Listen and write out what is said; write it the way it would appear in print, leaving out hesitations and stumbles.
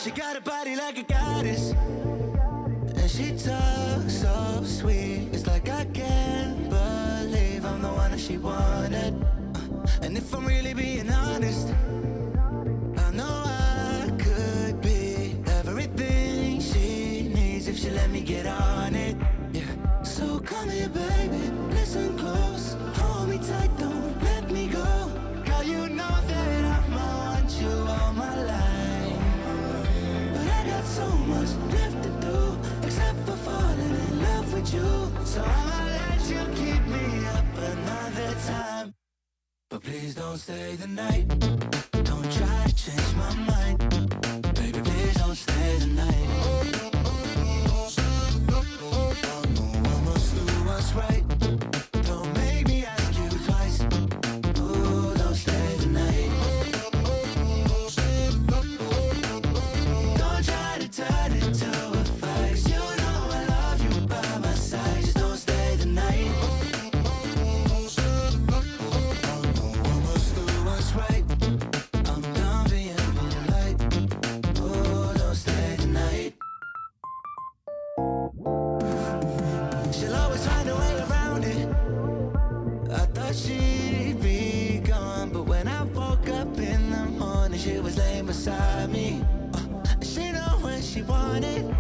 She got a body like a goddess, and she talks so sweet. It's like I can't believe I'm the one that she wanted. And if I'm really being honest, I know I could be everything she needs if she let me get on it. Yeah. So come here, baby, listen close, hold me tight, don't let me go. Girl, you know that I'ma want you all my life, but I got so much left to do, except for falling in love with you. So I'ma let you keep me up another time, but please don't stay the night. Don't try to change my mind, baby, please don't stay the night. I must do what's right. Don't make me ask you twice. Ooh, don't stay the night. Don't try to turn it to a fight. You know I love you by my side. Just don't stay the night. I must do what's right. I'm done being polite. Ooh, don't stay the night. She'll always find a way around it. I thought she'd be gone, but when I woke up in the morning, she was laying beside me. She know when she wanted.